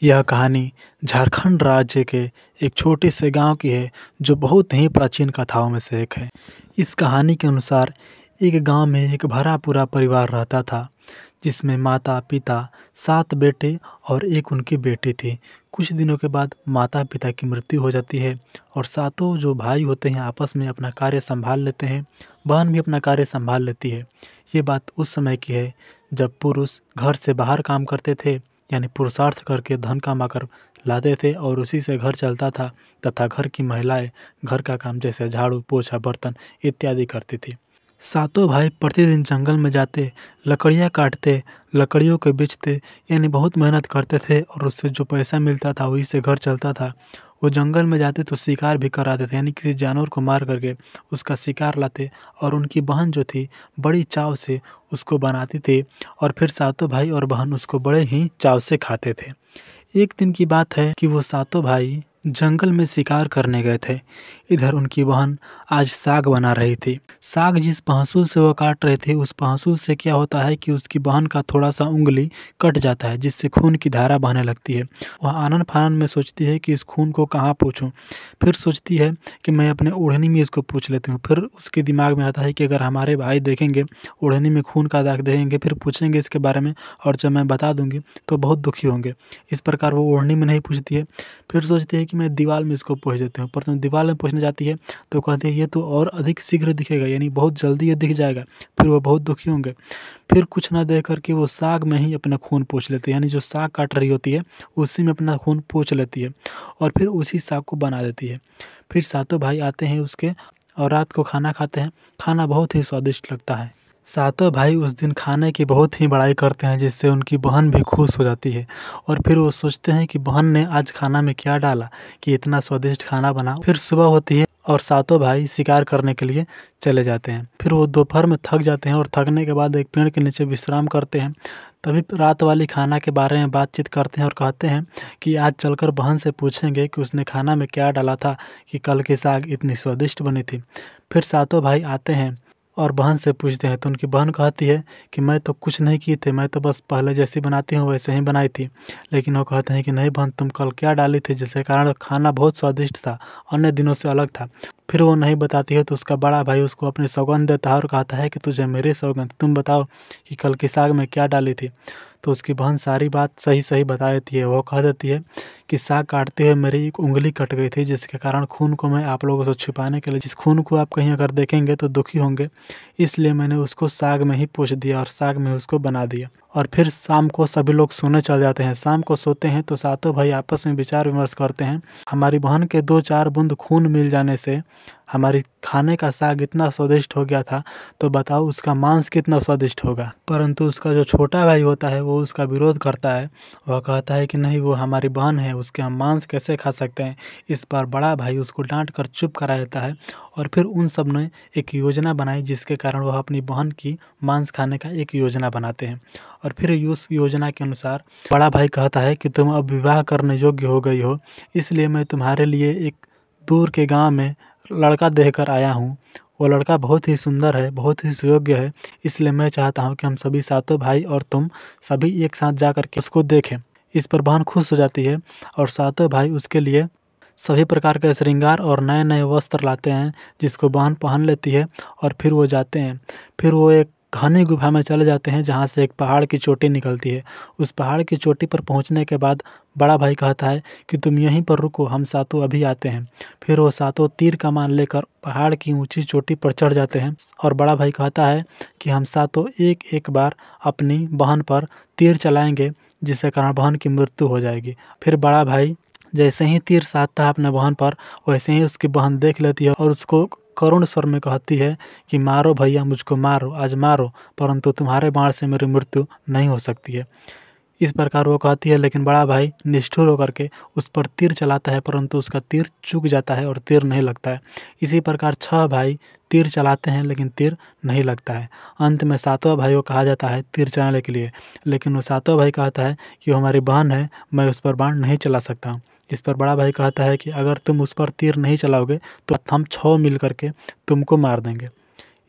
यह कहानी झारखंड राज्य के एक छोटे से गांव की है जो बहुत ही प्राचीन कथाओं में से एक है। इस कहानी के अनुसार एक गांव में एक भरा पूरा परिवार रहता था जिसमें माता पिता, 7 बेटे और एक उनकी बेटी थी। कुछ दिनों के बाद माता पिता की मृत्यु हो जाती है और सातों जो भाई होते हैं आपस में अपना कार्य संभाल लेते हैं। बहन भी अपना कार्य संभाल लेती है। ये बात उस समय की है जब पुरुष घर से बाहर काम करते थे, यानी पुरुषार्थ करके धन कमाकर लाते थे और उसी से घर चलता था, तथा घर की महिलाएं घर का काम जैसे झाड़ू पोछा बर्तन इत्यादि करती थी। सातों भाई प्रतिदिन जंगल में जाते, लकड़ियाँ काटते, लकड़ियों को बेचते, यानी बहुत मेहनत करते थे और उससे जो पैसा मिलता था वही से घर चलता था। वो जंगल में जाते तो शिकार भी कराते थे, यानी किसी जानवर को मार करके उसका शिकार लाते और उनकी बहन जो थी बड़ी चाव से उसको बनाती थी और फिर सातों भाई और बहन उसको बड़े ही चाव से खाते थे। एक दिन की बात है कि वो सातों भाई जंगल में शिकार करने गए थे। इधर उनकी बहन आज साग बना रही थी। साग जिस पहसूल से वो काट रहे थे उस पहसूल से क्या होता है कि उसकी बहन का थोड़ा सा उंगली कट जाता है, जिससे खून की धारा बहने लगती है। वह आनन फानन में सोचती है कि इस खून को कहाँ पोंछूं। फिर सोचती है कि मैं अपने ओढ़नी में इसको पोंछ लेती हूँ। फिर उसके दिमाग में आता है कि अगर हमारे भाई देखेंगे, ओढ़नी में खून का दाग देखेंगे, फिर पूछेंगे इसके बारे में और जब मैं बता दूंगी तो बहुत दुखी होंगे। इस प्रकार वो ओढ़नी में नहीं पूछती है। फिर सोचती है कि मैं दीवार में इसको पोंछ देती हूँ। पर तुम दीवार में पोंछने जाती है तो कहती है ये तो और अधिक शीघ्र दिखेगा, यानी बहुत जल्दी ये दिख जाएगा। फिर वो बहुत दुखी होंगे। फिर कुछ ना देख करके वो साग में ही अपना खून पोंछ लेती है, यानी जो साग काट रही होती है उसी में अपना खून पोंछ लेती है और फिर उसी साग को बना देती है। फिर सातों भाई आते हैं उसके और रात को खाना खाते हैं। खाना बहुत ही स्वादिष्ट लगता है। सातों भाई उस दिन खाने की बहुत ही बड़ाई करते हैं, जिससे उनकी बहन भी खुश हो जाती है और फिर वो सोचते हैं कि बहन ने आज खाना में क्या डाला कि इतना स्वादिष्ट खाना बना। फिर सुबह होती है और सातों भाई शिकार करने के लिए चले जाते हैं। फिर वो दोपहर में थक जाते हैं और थकने के बाद एक पेड़ के नीचे विश्राम करते हैं। तभी रात वाली खाना के बारे में बातचीत करते हैं और कहते हैं कि आज चलकर बहन से पूछेंगे कि उसने खाना में क्या डाला था कि कल की साग इतनी स्वादिष्ट बनी थी। फिर सातों भाई आते हैं और बहन से पूछते हैं तो उनकी बहन कहती है कि मैं तो कुछ नहीं की थी, मैं तो बस पहले जैसी बनाती हूँ वैसे ही बनाई थी। लेकिन वो कहते हैं कि नहीं बहन, तुम कल क्या डाली थी जिसके कारण खाना बहुत स्वादिष्ट था, अन्य दिनों से अलग था। फिर वो नहीं बताती है तो उसका बड़ा भाई उसको अपनी सौगंध देता है और कहता है कि तुझे मेरी सौगंध, तुम बताओ कि कल की साग में क्या डाली थी। तो उसकी बहन सारी बात सही सही बता देती है। वो कह देती है कि साग काटते हुए मेरी एक उंगली कट गई थी, जिसके कारण खून को मैं आप लोगों से छुपाने के लिए, जिस खून को आप कहीं अगर देखेंगे तो दुखी होंगे, इसलिए मैंने उसको साग में ही पोंछ दिया और साग में उसको बना दिया। और फिर शाम को सभी लोग सोने चल जाते हैं। शाम को सोते हैं तो सातों भाई आपस में विचार विमर्श करते हैं, हमारी बहन के 2-4 बूंद खून मिल जाने से हमारी खाने का साग इतना स्वादिष्ट हो गया था, तो बताओ उसका मांस कितना स्वादिष्ट होगा। परंतु उसका जो छोटा भाई होता है वो उसका विरोध करता है। वह कहता है कि नहीं, वो हमारी बहन है, उसके हम मांस कैसे खा सकते हैं। इस पर बड़ा भाई उसको डांट कर चुप करा देता है और फिर उन सब ने एक योजना बनाई, जिसके कारण वह अपनी बहन की मांस खाने का एक योजना बनाते हैं। और फिर उस योजना के अनुसार बड़ा भाई कहता है कि तुम अब विवाह करने योग्य हो गई हो, इसलिए मैं तुम्हारे लिए एक दूर के गांव में लड़का देकर आया हूँ। वो लड़का बहुत ही सुंदर है, बहुत ही सुयोग्य है, इसलिए मैं चाहता हूँ कि हम सभी सातों भाई और तुम सभी एक साथ जा कर के उसको देखें। इस पर बहन खुश हो जाती है और सातों भाई उसके लिए सभी प्रकार के श्रृंगार और नए नए वस्त्र लाते हैं, जिसको बहन पहन लेती है और फिर वो जाते हैं। फिर वो एक घनी गुफा में चले जाते हैं जहाँ से एक पहाड़ की चोटी निकलती है। उस पहाड़ की चोटी पर पहुँचने के बाद बड़ा भाई कहता है कि तुम यहीं पर रुको, हम सातों अभी आते हैं। फिर वो सातों तीर कमान लेकर पहाड़ की ऊंची चोटी पर चढ़ जाते हैं और बड़ा भाई कहता है कि हम सातों एक एक बार अपनी बहन पर तीर चलाएंगे, जिसके कारण बहन की मृत्यु हो जाएगी। फिर बड़ा भाई जैसे ही तीर साधता है अपने बहन पर, वैसे ही उसकी बहन देख लेती है और उसको करुण स्वर में कहती है कि मारो भैया, मुझको मारो, आज मारो, परंतु तुम्हारे बाण से मेरी मृत्यु नहीं हो सकती है। इस प्रकार वो कहती है, लेकिन बड़ा भाई निष्ठुर होकर के उस पर तीर चलाता है, परंतु उसका तीर चूक जाता है और तीर नहीं लगता है। इसी प्रकार 6 भाई तीर चलाते हैं लेकिन तीर नहीं लगता है। अंत में सातवां भाई को कहा जाता है तीर चलाने के लिए, लेकिन वो सातवां भाई कहता है कि वो हमारी बहन है, मैं उस पर बाण नहीं चला सकता हूँ। इस पर बड़ा भाई कहता है कि अगर तुम उस पर तीर नहीं चलाओगे तो हम 6 मिल करके तुमको मार देंगे।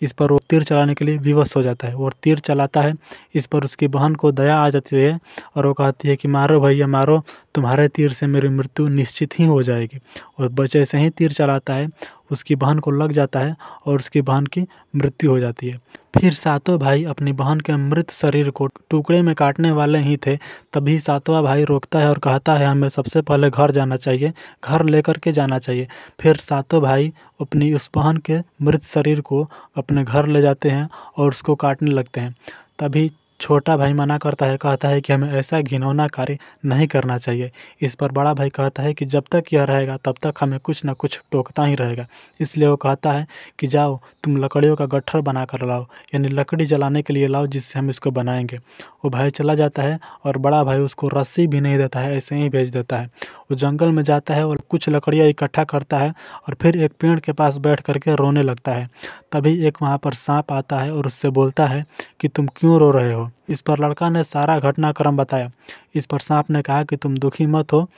इस पर वो तीर चलाने के लिए विवश हो जाता है और तीर चलाता है। इस पर उसकी बहन को दया आ जाती है और वो कहती है कि मारो भैया मारो, तुम्हारे तीर से मेरी मृत्यु निश्चित ही हो जाएगी। और बच्चे से ही तीर चलाता है, उसकी बहन को लग जाता है और उसकी बहन की मृत्यु हो जाती है। फिर सातों भाई अपनी बहन के मृत शरीर को टुकड़े में काटने वाले ही थे, तभी सातवां भाई रोकता है और कहता है हमें सबसे पहले घर जाना चाहिए, घर लेकर के जाना चाहिए। फिर सातों भाई अपनी उस बहन के मृत शरीर को अपने घर ले जाते हैं और उसको काटने लगते हैं। तभी छोटा भाई मना करता है, कहता है कि हमें ऐसा घिनौना कार्य नहीं करना चाहिए। इस पर बड़ा भाई कहता है कि जब तक यह रहेगा तब तक हमें कुछ ना कुछ टोकता ही रहेगा। इसलिए वो कहता है कि जाओ तुम लकड़ियों का गट्ठर बना कर लाओ, यानी लकड़ी जलाने के लिए लाओ जिससे हम इसको बनाएंगे। वो भाई चला जाता है और बड़ा भाई उसको रस्सी भी नहीं देता है, ऐसे ही भेज देता है। वो जंगल में जाता है और कुछ लकड़ियाँ इकट्ठा करता है और फिर एक पेड़ के पास बैठ करके रोने लगता है। तभी एक वहाँ पर सांप आता है और उससे बोलता है कि तुम क्यों रो रहे हो। इस पर लड़का ने सारा घटनाक्रम बताया। इस पर सांप ने कहा कि तुम दुखी मत हो,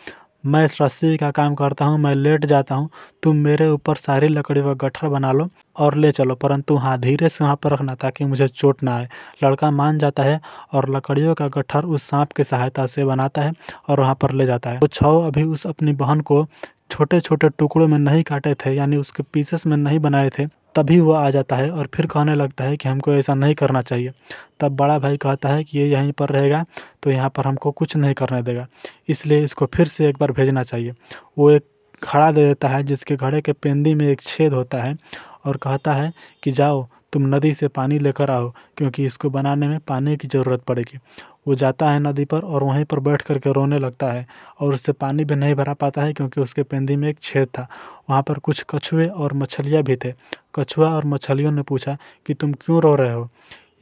मैं इस रस्सी का काम करता हूँ, मैं लेट जाता हूँ, तुम मेरे ऊपर सारी लकड़ी का गट्ठर बना लो और ले चलो, परंतु हाँ धीरे से वहाँ पर रखना ताकि मुझे चोट ना आए। लड़का मान जाता है और लकड़ियों का गट्ठर उस सांप की सहायता से बनाता है और वहाँ पर ले जाता है। वो छौ अभी उस अपनी बहन को छोटे छोटे टुकड़ों में नहीं काटे थे, यानी उसके पीसेस में नहीं बनाए थे, तभी वो आ जाता है और फिर कहने लगता है कि हमको ऐसा नहीं करना चाहिए। तब बड़ा भाई कहता है कि ये यहीं पर रहेगा तो यहाँ पर हमको कुछ नहीं करने देगा, इसलिए इसको फिर से एक बार भेजना चाहिए। वो एक घड़ा दे देता है जिसके घड़े के पेंदी में एक छेद होता है और कहता है कि जाओ तुम नदी से पानी लेकर आओ, क्योंकि इसको बनाने में पानी की ज़रूरत पड़ेगी। वो जाता है नदी पर और वहीं पर बैठ कर के रोने लगता है और उससे पानी भी नहीं भरा पाता है क्योंकि उसके पेंदी में एक छेद था। वहाँ पर कुछ कछुए और मछलियाँ भी थे। कछुआ और मछलियों ने पूछा कि तुम क्यों रो रहे हो।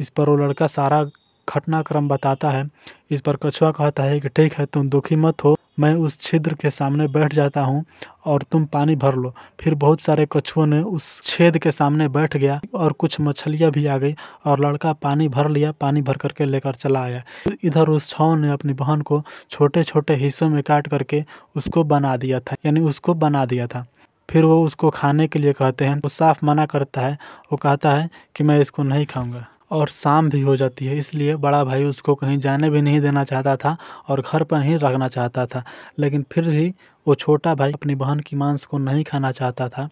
इस पर वो लड़का सारा घटनाक्रम बताता है। इस पर कछुआ कहता है कि ठीक है तुम दुखी मत हो, मैं उस छिद्र के सामने बैठ जाता हूँ और तुम पानी भर लो। फिर बहुत सारे कछुओं ने उस छेद के सामने बैठ गया और कुछ मछलियाँ भी आ गई और लड़का पानी भर लिया, पानी भर करके लेकर चला आया। इधर उस छौ ने अपनी बहन को छोटे छोटे हिस्सों में काट करके उसको बना दिया था, यानी उसको बना दिया था। फिर वो उसको खाने के लिए कहते हैं, वो साफ मना करता है। वो कहता है कि मैं इसको नहीं खाऊंगा। और शाम भी हो जाती है, इसलिए बड़ा भाई उसको कहीं जाने भी नहीं देना चाहता था और घर पर ही रखना चाहता था। लेकिन फिर भी वो छोटा भाई अपनी बहन की मांस को नहीं खाना चाहता था,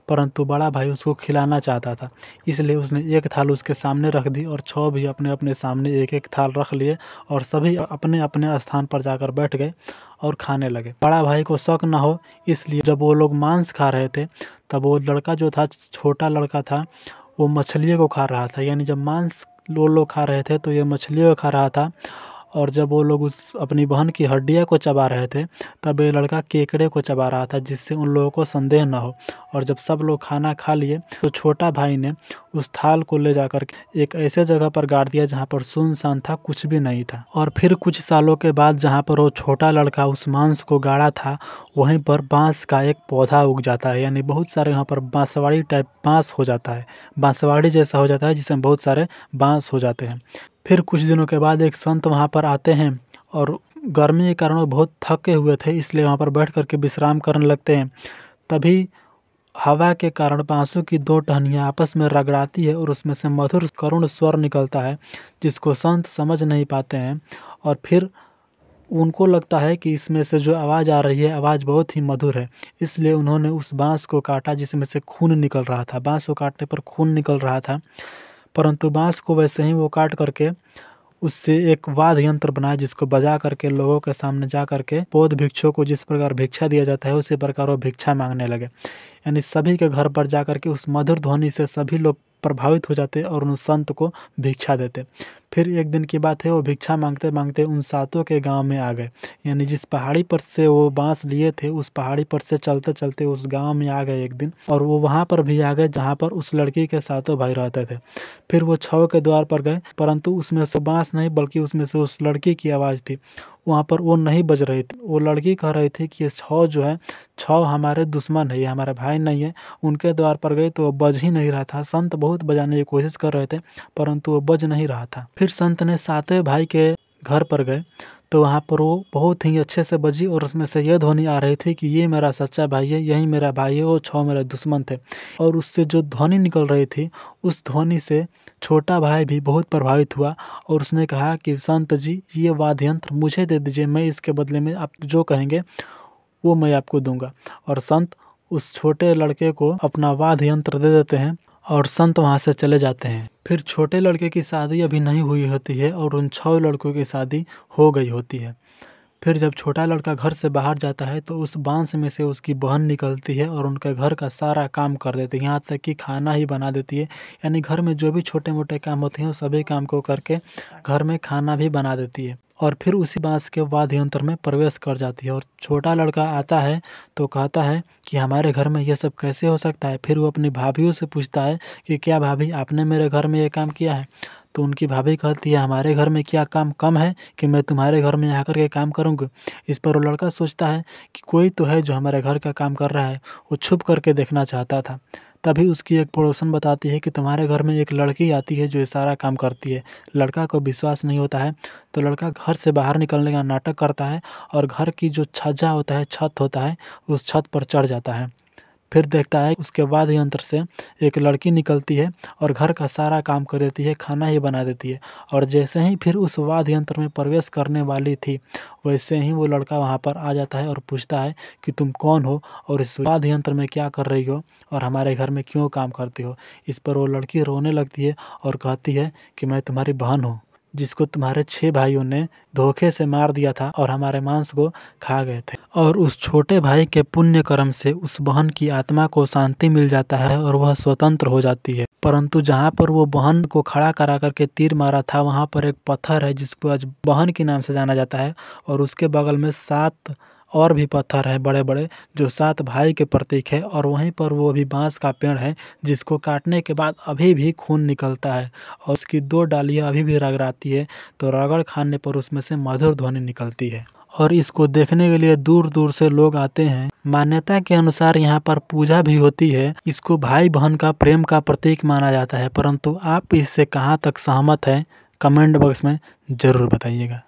परंतु बड़ा भाई उसको खिलाना चाहता था। इसलिए उसने एक थाल उसके सामने रख दी और छौ भी अपने अपने सामने एक एक थाल रख लिए और सभी अपने अपने स्थान पर जाकर बैठ गए और खाने लगे। बड़ा भाई को शक न हो इसलिए जब वो लोग मांस खा रहे थे तब वो लड़का जो था, छोटा लड़का था, वो मछलियों को खा रहा था। यानी जब मांस वो लोग खा रहे थे तो ये मछलियों को खा रहा था, और जब वो लोग उस अपनी बहन की हड्डियाँ को चबा रहे थे तब ये लड़का केकड़े को चबा रहा था, जिससे उन लोगों को संदेह न हो। और जब सब लोग खाना खा लिए तो छोटा भाई ने उस थाल को ले जाकर एक ऐसे जगह पर गाड़ दिया जहाँ पर सुनसान था, कुछ भी नहीं था। और फिर कुछ सालों के बाद जहाँ पर वो छोटा लड़का उस मांस को गाड़ा था, वहीं पर बांस का एक पौधा उग जाता है, यानी बहुत सारे यहाँ पर बांसवाड़ी टाइप बांस हो जाता है, बांसवाड़ी जैसा हो जाता है जिसमें बहुत सारे बांस हो जाते हैं। फिर कुछ दिनों के बाद एक संत वहाँ पर आते हैं और गर्मी के कारण वो बहुत थके हुए थे, इसलिए वहाँ पर बैठ कर के विश्राम करने लगते हैं। तभी हवा के कारण बांसों की दो टहनियाँ आपस में रगड़ाती है और उसमें से मधुर करुण स्वर निकलता है, जिसको संत समझ नहीं पाते हैं। और फिर उनको लगता है कि इसमें से जो आवाज़ आ रही है, आवाज़ बहुत ही मधुर है, इसलिए उन्होंने उस बांस को काटा जिसमें से खून निकल रहा था। बांस को काटने पर खून निकल रहा था, परंतु बांस को वैसे ही वो काट करके उससे एक वाद्य यंत्र बनाया जिसको बजा करके लोगों के सामने जा करके बौद्ध भिक्षुओं को जिस प्रकार भिक्षा दिया जाता है उसी प्रकार वो भिक्षा मांगने लगे। यानी सभी के घर पर जा करके उस मधुर ध्वनि से सभी लोग प्रभावित हो जाते और उन संत को भिक्षा देते। फिर एक दिन की बात है, वो भिक्षा मांगते मांगते उन सातों के गांव में आ गए, यानी जिस पहाड़ी पर से वो बांस लिए थे उस पहाड़ी पर से चलते चलते उस गांव में आ गए एक दिन, और वो वहां पर भी आ गए जहां पर उस लड़की के सातों भाई रहते थे। फिर वो छौ के द्वार पर गए, परंतु उसमें से बांस नहीं बल्कि उसमें से उस लड़की की आवाज़ थी। वहाँ पर वो नहीं बज रही थी। वो लड़की कह रही थी कि ये छौ जो है, छौ हमारे दुश्मन है, ये हमारे भाई नहीं है। उनके द्वार पर गई तो वो बज ही नहीं रहा था। संत बहुत बजाने की कोशिश कर रहे थे परंतु वो बज नहीं रहा था। फिर संत ने सातवें भाई के घर पर गए तो वहाँ पर वो बहुत ही अच्छे से बजी और उसमें से ये ध्वनि आ रही थी कि ये मेरा सच्चा भाई है, यही मेरा भाई है, वो 6 मेरे दुश्मन थे। और उससे जो ध्वनि निकल रही थी, उस ध्वनि से छोटा भाई भी बहुत प्रभावित हुआ और उसने कहा कि संत जी, ये वाद्य यंत्र मुझे दे दीजिए, मैं इसके बदले में आप जो कहेंगे वो मैं आपको दूंगा। और संत उस छोटे लड़के को अपना वाद्य यंत्र दे देते हैं और संत वहाँ से चले जाते हैं। फिर छोटे लड़के की शादी अभी नहीं हुई होती है और उन 6 लड़कों की शादी हो गई होती है। फिर जब छोटा लड़का घर से बाहर जाता है तो उस बांस में से उसकी बहन निकलती है और उनके घर का सारा काम कर देती है, यहाँ तक कि खाना ही बना देती है। यानी घर में जो भी छोटे मोटे काम होते हैं, सभी काम को करके घर में खाना भी बना देती है और फिर उसी बांस के वाद्य यंत्र में प्रवेश कर जाती है। और छोटा लड़का आता है तो कहता है कि हमारे घर में ये सब कैसे हो सकता है। फिर वो अपनी भाभीयों से पूछता है कि क्या भाभी, आपने मेरे घर में ये काम किया है? तो उनकी भाभी कहती है, हमारे घर में क्या काम कम है कि मैं तुम्हारे घर में आकर के काम करूँगी। इस पर वो लड़का सोचता है कि कोई तो है जो हमारे घर का काम कर रहा है। वो छुप करके देखना चाहता था। तभी उसकी एक पड़ोसन बताती है कि तुम्हारे घर में एक लड़की आती है जो ये सारा काम करती है। लड़का को विश्वास नहीं होता है तो लड़का घर से बाहर निकलने का नाटक करता है और घर की जो छज्जा होता है, छत होता है, उस छत पर चढ़ जाता है। फिर देखता है उसके वाद्य यंत्र से एक लड़की निकलती है और घर का सारा काम कर देती है, खाना ही बना देती है। और जैसे ही फिर उस वाद्य यंत्र में प्रवेश करने वाली थी, वैसे ही वो लड़का वहाँ पर आ जाता है और पूछता है कि तुम कौन हो और इस वाद्य यंत्र में क्या कर रही हो और हमारे घर में क्यों काम करती हो। इस पर वो लड़की रोने लगती है और कहती है कि मैं तुम्हारी बहन हूँ, जिसको तुम्हारे 6 भाइयों ने धोखे से मार दिया था और हमारे मांस को खा गए थे। और उस छोटे भाई के पुण्य कर्म से उस बहन की आत्मा को शांति मिल जाता है और वह स्वतंत्र हो जाती है। परंतु जहाँ पर वो बहन को खड़ा करा करके तीर मारा था, वहाँ पर एक पत्थर है जिसको आज बहन के नाम से जाना जाता है और उसके बगल में 7 और भी पत्थर है बड़े बड़े, जो 7 भाई के प्रतीक है। और वहीं पर वो अभी बांस का पेड़ है जिसको काटने के बाद अभी भी खून निकलता है और उसकी 2 डालियाँ अभी भी रगड़ाती है, तो रगड़ खाने पर उसमें से मधुर ध्वनि निकलती है। और इसको देखने के लिए दूर दूर से लोग आते हैं। मान्यता के अनुसार यहाँ पर पूजा भी होती है। इसको भाई बहन का प्रेम का प्रतीक माना जाता है। परंतु आप इससे कहाँ तक सहमत हैं, कमेंट बॉक्स में ज़रूर बताइएगा।